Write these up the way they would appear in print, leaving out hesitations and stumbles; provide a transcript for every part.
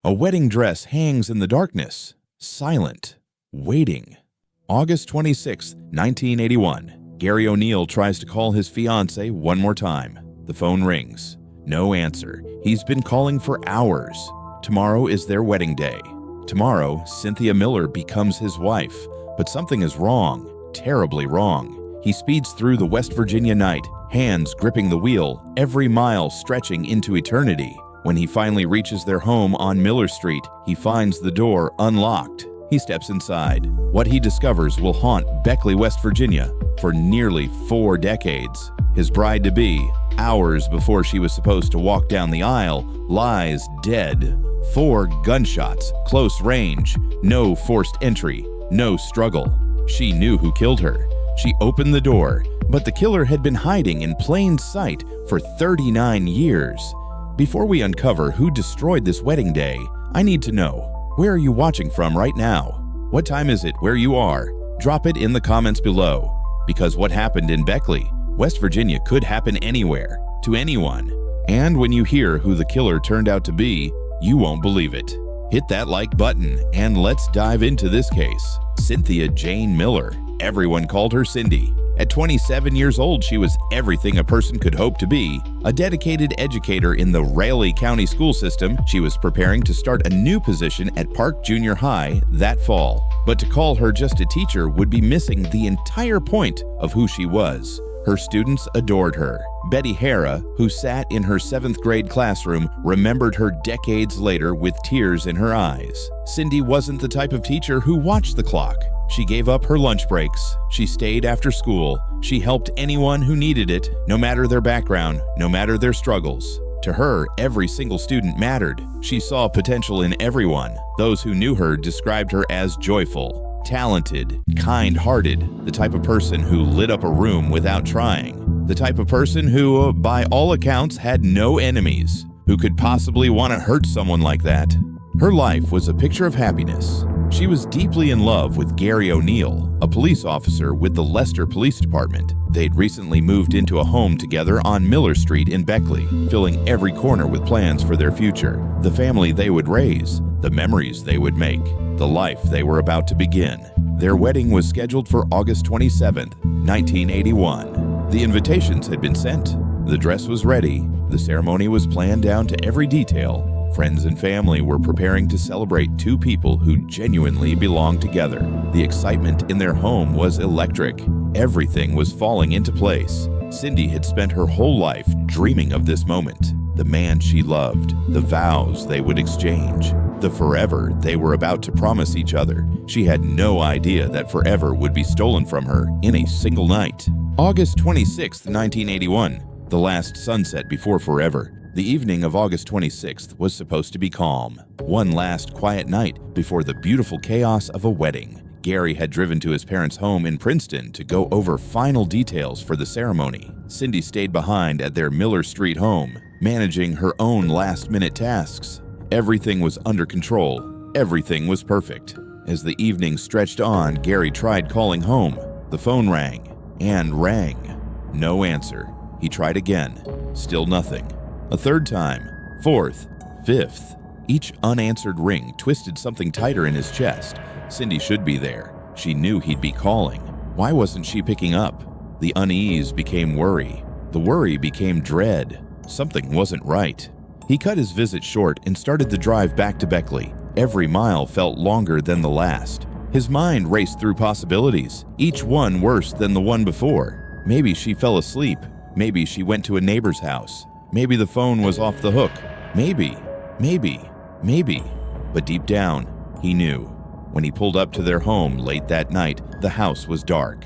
A wedding dress hangs in the darkness, silent, waiting. August 26, 1981. Gary O'Neill tries to call his fiancée one more time. The phone rings. No answer. He's been calling for hours. Tomorrow is their wedding day. Tomorrow, Cynthia Miller becomes his wife. But something is wrong, terribly wrong. He speeds through the West Virginia night, hands gripping the wheel, every mile stretching into eternity. When he finally reaches their home on Miller Street, he finds the door unlocked. He steps inside. What he discovers will haunt Beckley, West Virginia for nearly 4 decades. His bride-to-be, hours before she was supposed to walk down the aisle, lies dead. 4 gunshots, close range, no forced entry, no struggle. She knew who killed her. She opened the door, but the killer had been hiding in plain sight for 39 years. Before we uncover who destroyed this wedding day, I need to know, where are you watching from right now? What time is it where you are? Drop it in the comments below. Because what happened in Beckley, West Virginia could happen anywhere, to anyone. And when you hear who the killer turned out to be, you won't believe it. Hit that like button and let's dive into this case. Cynthia Jane Miller. Everyone called her Cindy. At 27 years old, she was everything a person could hope to be. A dedicated educator in the Raleigh County school system, she was preparing to start a new position at Park Junior High that fall. But to call her just a teacher would be missing the entire point of who she was. Her students adored her. Betty Hara, who sat in her 7th grade classroom, remembered her decades later with tears in her eyes. Cindy wasn't the type of teacher who watched the clock. She gave up her lunch breaks. She stayed after school. She helped anyone who needed it, no matter their background, no matter their struggles. To her, every single student mattered. She saw potential in everyone. Those who knew her described her as joyful, talented, kind-hearted, the type of person who lit up a room without trying, the type of person who, by all accounts, had no enemies. Who could possibly want to hurt someone like that? Her life was a picture of happiness. She was deeply in love with Gary O'Neill, a police officer with the Leicester Police Department. They'd recently moved into a home together on Miller Street in Beckley, filling every corner with plans for their future, the family they would raise, the memories they would make, the life they were about to begin. Their wedding was scheduled for August 27, 1981. The invitations had been sent. The dress was ready. The ceremony was planned down to every detail. Friends and family were preparing to celebrate 2 people who genuinely belonged together. The excitement in their home was electric. Everything was falling into place. Cindy had spent her whole life dreaming of this moment. The man she loved, the vows they would exchange, the forever they were about to promise each other. She had no idea that forever would be stolen from her in a single night. August 26, 1981, the last sunset before forever. The evening of August 26th was supposed to be calm. One last quiet night before the beautiful chaos of a wedding. Gary had driven to his parents' home in Princeton to go over final details for the ceremony. Cindy stayed behind at their Miller Street home, managing her own last-minute tasks. Everything was under control. Everything was perfect. As the evening stretched on, Gary tried calling home. The phone rang and rang. No answer. He tried again. Still nothing. A 3rd time, 4th, 5th. Each unanswered ring twisted something tighter in his chest. Cindy should be there. She knew he'd be calling. Why wasn't she picking up? The unease became worry. The worry became dread. Something wasn't right. He cut his visit short and started the drive back to Beckley. Every mile felt longer than the last. His mind raced through possibilities, each one worse than the one before. Maybe she fell asleep. Maybe she went to a neighbor's house. Maybe the phone was off the hook. Maybe. But deep down, he knew. When he pulled up to their home late that night, the house was dark.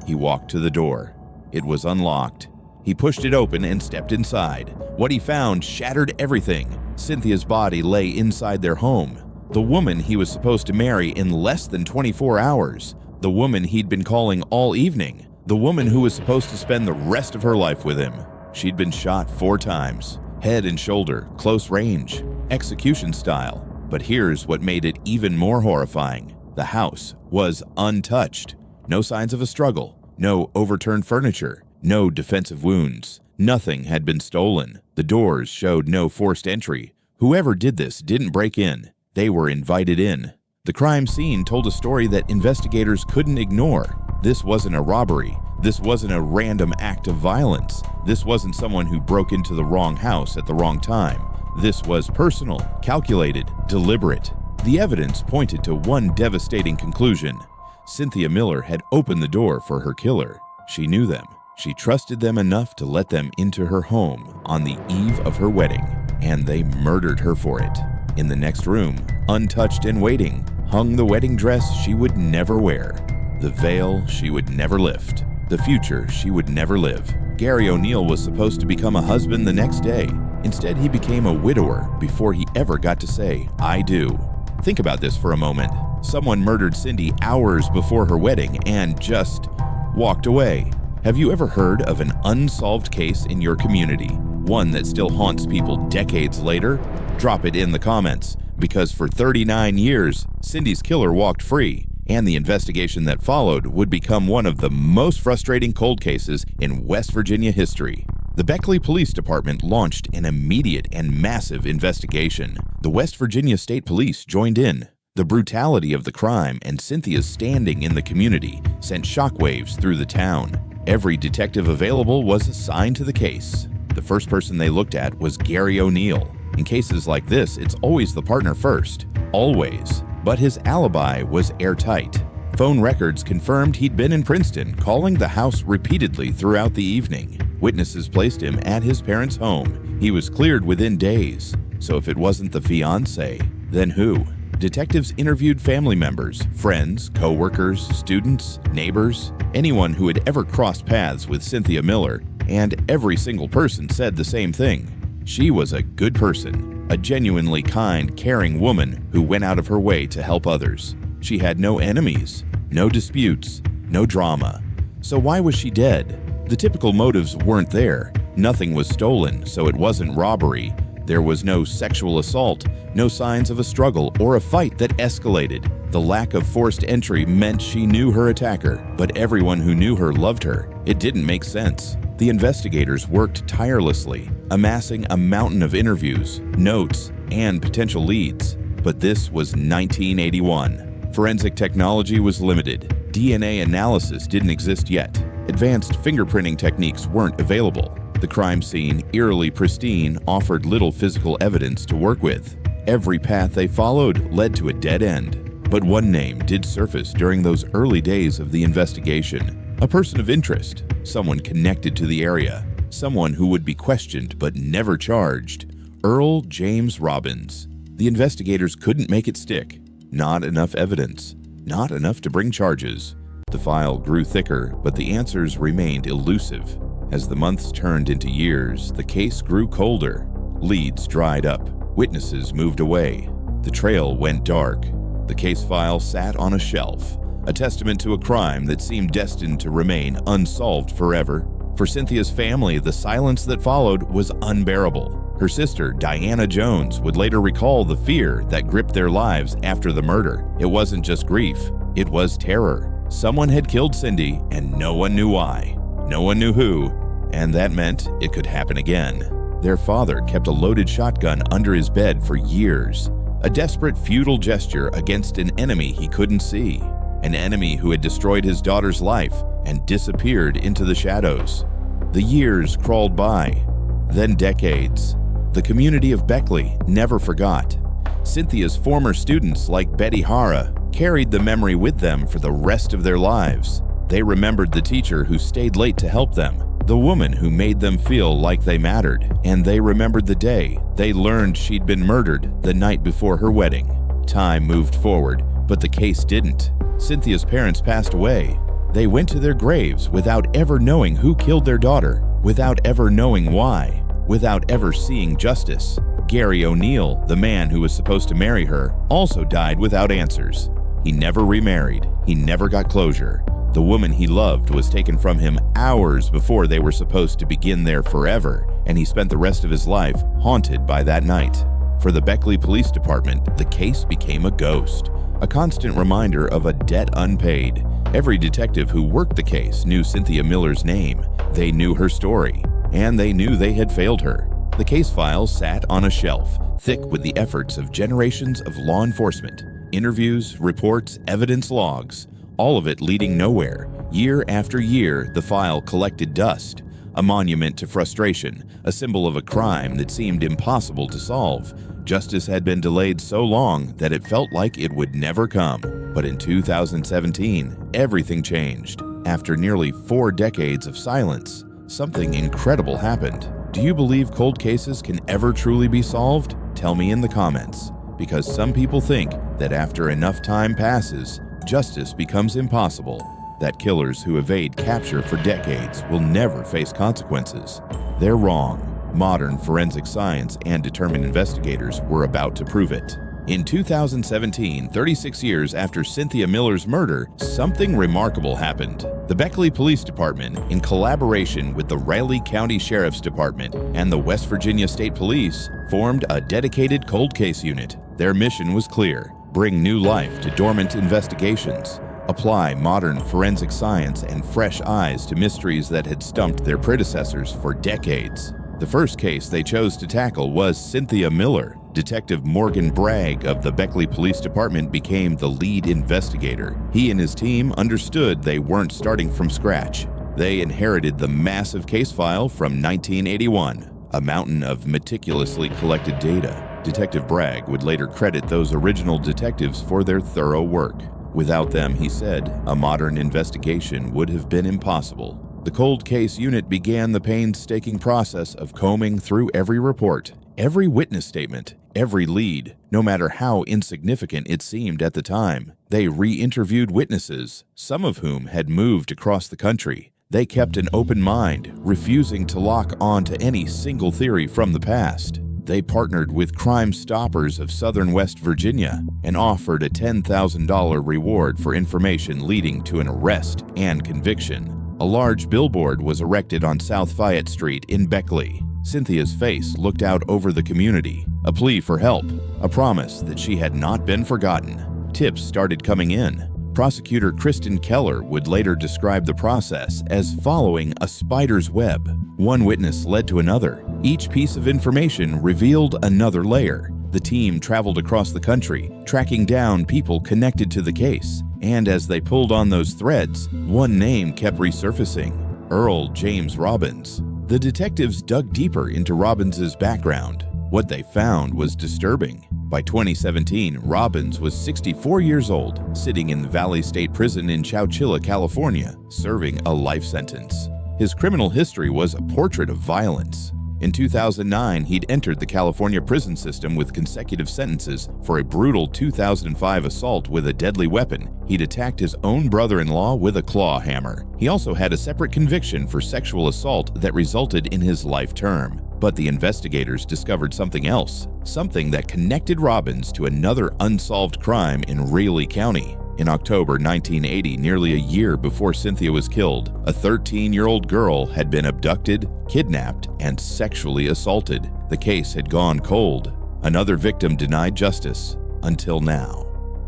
He walked to the door. It was unlocked. He pushed it open and stepped inside. What he found shattered everything. Cynthia's body lay inside their home. The woman he was supposed to marry in less than 24 hours. The woman he'd been calling all evening. The woman who was supposed to spend the rest of her life with him. She'd been shot 4 times, head and shoulder, close range, execution style. But here's what made it even more horrifying. The house was untouched. No signs of a struggle, no overturned furniture, no defensive wounds. Nothing had been stolen. The doors showed no forced entry. Whoever did this didn't break in. They were invited in. The crime scene told a story that investigators couldn't ignore. This wasn't a robbery. This wasn't a random act of violence. This wasn't someone who broke into the wrong house at the wrong time. This was personal, calculated, deliberate. The evidence pointed to one devastating conclusion. Cynthia Miller had opened the door for her killer. She knew them. She trusted them enough to let them into her home on the eve of her wedding, and they murdered her for it. In the next room, untouched and waiting, hung the wedding dress she would never wear, the veil she would never lift, the future she would never live. Gary O'Neill was supposed to become a husband the next day. Instead, he became a widower before he ever got to say, "I do." Think about this for a moment. Someone murdered Cindy hours before her wedding and just walked away. Have you ever heard of an unsolved case in your community? One that still haunts people decades later? Drop it in the comments, because for 39 years, Cindy's killer walked free, and the investigation that followed would become one of the most frustrating cold cases in West Virginia history. The Beckley Police Department launched an immediate and massive investigation. The West Virginia State Police joined in. The brutality of the crime and Cynthia's standing in the community sent shockwaves through the town. Every detective available was assigned to the case. The first person they looked at was Gary O'Neill. In cases like this, it's always the partner first. Always. But his alibi was airtight. Phone records confirmed he'd been in Princeton, calling the house repeatedly throughout the evening. Witnesses placed him at his parents' home. He was cleared within days. So if it wasn't the fiancé, then who? Detectives interviewed family members, friends, co-workers, students, neighbors, anyone who had ever crossed paths with Cynthia Miller, and every single person said the same thing. She was a good person, a genuinely kind, caring woman who went out of her way to help others. She had no enemies, no disputes, no drama. So why was she dead? The typical motives weren't there. Nothing was stolen, so it wasn't robbery. There was no sexual assault, no signs of a struggle or a fight that escalated. The lack of forced entry meant she knew her attacker, but everyone who knew her loved her. It didn't make sense. The investigators worked tirelessly, amassing a mountain of interviews, notes, and potential leads. But this was 1981. Forensic technology was limited. DNA analysis didn't exist yet. Advanced fingerprinting techniques weren't available. The crime scene, eerily pristine, offered little physical evidence to work with. Every path they followed led to a dead end. But one name did surface during those early days of the investigation. A person of interest, someone connected to the area, someone who would be questioned but never charged. Earl James Robbins. The investigators couldn't make it stick. Not enough evidence. Not enough to bring charges. The file grew thicker, but the answers remained elusive. As the months turned into years, the case grew colder. Leads dried up. Witnesses moved away. The trail went dark. The case file sat on a shelf, a testament to a crime that seemed destined to remain unsolved forever. For Cynthia's family, the silence that followed was unbearable. Her sister, Diana Jones, would later recall the fear that gripped their lives after the murder. It wasn't just grief, it was terror. Someone had killed Cindy, and no one knew why. No one knew who, and that meant it could happen again. Their father kept a loaded shotgun under his bed for years, a desperate, futile gesture against an enemy he couldn't see, an enemy who had destroyed his daughter's life and disappeared into the shadows. The years crawled by, then decades. The community of Beckley never forgot. Cynthia's former students, like Betty Hara, carried the memory with them for the rest of their lives. They remembered the teacher who stayed late to help them, the woman who made them feel like they mattered, and they remembered the day they learned she'd been murdered the night before her wedding. Time moved forward, but the case didn't. Cynthia's parents passed away. They went to their graves without ever knowing who killed their daughter, without ever knowing why, without ever seeing justice. Gary O'Neill, the man who was supposed to marry her, also died without answers. He never remarried. He never got closure. The woman he loved was taken from him hours before they were supposed to begin their forever, and he spent the rest of his life haunted by that night. For the Beckley Police Department, the case became a ghost, a constant reminder of a debt unpaid. Every detective who worked the case knew Cynthia Miller's name. They knew her story, and they knew they had failed her. The case file sat on a shelf, thick with the efforts of generations of law enforcement. Interviews, reports, evidence logs, all of it leading nowhere. Year after year, the file collected dust, a monument to frustration, a symbol of a crime that seemed impossible to solve. Justice had been delayed so long that it felt like it would never come. But in 2017, everything changed. After nearly 4 decades of silence, something incredible happened. Do you believe cold cases can ever truly be solved? Tell me in the comments, because some people think that after enough time passes, justice becomes impossible, that killers who evade capture for decades will never face consequences. They're wrong. Modern forensic science and determined investigators were about to prove it. In 2017, 36 years after Cynthia Miller's murder, something remarkable happened. The Beckley Police Department, in collaboration with the Raleigh County Sheriff's Department and the West Virginia State Police, formed a dedicated cold case unit. Their mission was clear: bring new life to dormant investigations, apply modern forensic science and fresh eyes to mysteries that had stumped their predecessors for decades. The first case they chose to tackle was Cynthia Miller. Detective Morgan Bragg of the Beckley Police Department became the lead investigator. He and his team understood they weren't starting from scratch. They inherited the massive case file from 1981, a mountain of meticulously collected data. Detective Bragg would later credit those original detectives for their thorough work. Without them, he said, a modern investigation would have been impossible. The cold case unit began the painstaking process of combing through every report, every witness statement, every lead, no matter how insignificant it seemed at the time. They re-interviewed witnesses, some of whom had moved across the country. They kept an open mind, refusing to lock on to any single theory from the past. They partnered with Crime Stoppers of southern West Virginia and offered a $10,000 reward for information leading to an arrest and conviction. A large billboard was erected on South Fayette Street in Beckley. Cynthia's face looked out over the community, a plea for help, a promise that she had not been forgotten. Tips started coming in. Prosecutor Kristen Keller would later describe the process as following a spider's web. One witness led to another. Each piece of information revealed another layer. The team traveled across the country, tracking down people connected to the case. And as they pulled on those threads, one name kept resurfacing: Earl James Robbins. The detectives dug deeper into Robbins's background. What they found was disturbing. By 2017, Robbins was 64 years old, sitting in the Valley State Prison in Chowchilla, California, serving a life sentence. His criminal history was a portrait of violence. In 2009, he'd entered the California prison system with consecutive sentences for a brutal 2005 assault with a deadly weapon. He'd attacked his own brother-in-law with a claw hammer. He also had a separate conviction for sexual assault that resulted in his life term. But the investigators discovered something else, something that connected Robbins to another unsolved crime in Raleigh County. In October 1980, nearly a year before Cynthia was killed, a 13-year-old girl had been abducted, kidnapped, and sexually assaulted. The case had gone cold. Another victim denied justice, until now.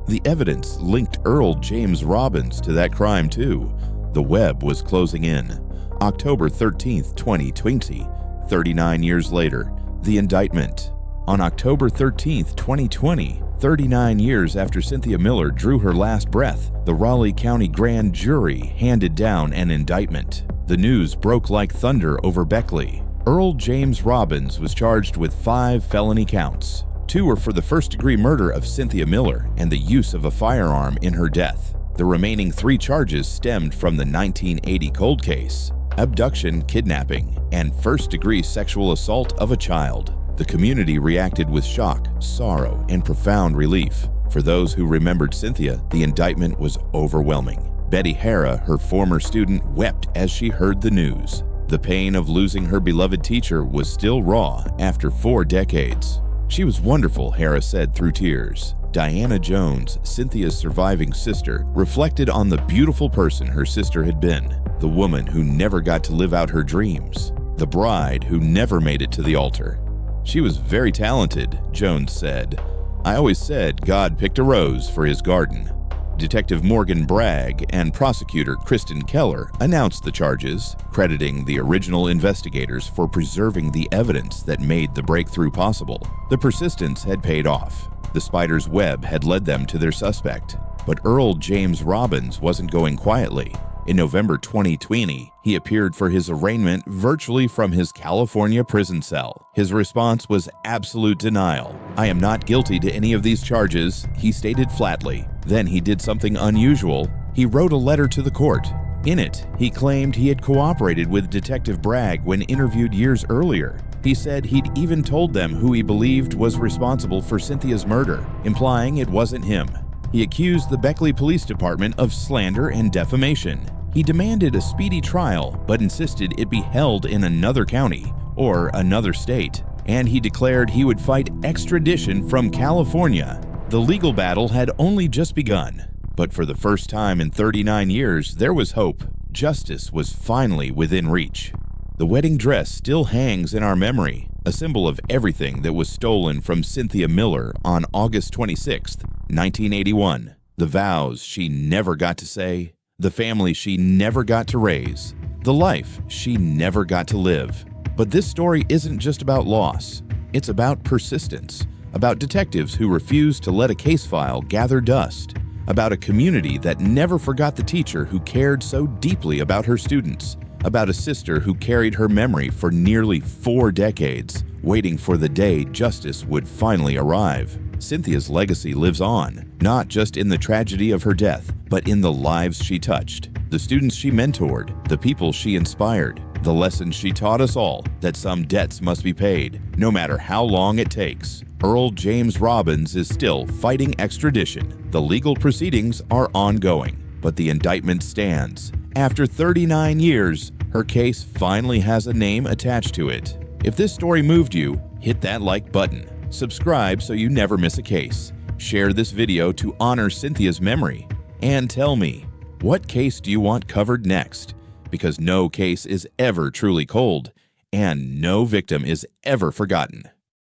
The evidence linked Earl James Robbins to that crime too. The web was closing in. October 13, 2020, 39 years later, the indictment. On October 13, 2020, 39 years after Cynthia Miller drew her last breath, the Raleigh County Grand Jury handed down an indictment. The news broke like thunder over Beckley. Earl James Robbins was charged with 5 felony counts. 2 were for the first-degree murder of Cynthia Miller and the use of a firearm in her death. The remaining 3 charges stemmed from the 1980 cold case: abduction, kidnapping, and first-degree sexual assault of a child. The community reacted with shock, sorrow, and profound relief. For those who remembered Cynthia, the indictment was overwhelming. Betty Hara, her former student, wept as she heard the news. The pain of losing her beloved teacher was still raw after 4 decades. "She was wonderful," Hara said through tears. Diana Jones, Cynthia's surviving sister, reflected on the beautiful person her sister had been, the woman who never got to live out her dreams, the bride who never made it to the altar. "She was very talented," Jones said. "I always said God picked a rose for his garden." Detective Morgan Bragg and prosecutor Kristen Keller announced the charges, crediting the original investigators for preserving the evidence that made the breakthrough possible. The persistence had paid off. The spider's web had led them to their suspect. But Earl James Robbins wasn't going quietly. In November 2020, he appeared for his arraignment virtually from his California prison cell. His response was absolute denial. "I am not guilty to any of these charges," he stated flatly. Then he did something unusual. He wrote a letter to the court. In it, he claimed he had cooperated with Detective Bragg when interviewed years earlier. He said he'd even told them who he believed was responsible for Cynthia's murder, implying it wasn't him. He accused the Beckley Police Department of slander and defamation. He demanded a speedy trial, but insisted it be held in another county or another state. And he declared he would fight extradition from California. The legal battle had only just begun. But for the first time in 39 years, there was hope. Justice was finally within reach. The wedding dress still hangs in our memory, a symbol of everything that was stolen from Cynthia Miller on August 26, 1981. The vows she never got to say, the family she never got to raise, the life she never got to live. But this story isn't just about loss. It's about persistence, about detectives who refused to let a case file gather dust, about a community that never forgot the teacher who cared so deeply about her students, about a sister who carried her memory for nearly 4 decades, waiting for the day justice would finally arrive. Cynthia's legacy lives on, not just in the tragedy of her death, but in the lives she touched, the students she mentored, the people she inspired, the lessons she taught us all that some debts must be paid, no matter how long it takes. Earl James Robbins is still fighting extradition. The legal proceedings are ongoing, but the indictment stands. After 39 years, her case finally has a name attached to it. If this story moved you, hit that like button. Subscribe so you never miss a case. Share this video to honor Cynthia's memory. And tell me, what case do you want covered next? Because no case is ever truly cold, and no victim is ever forgotten.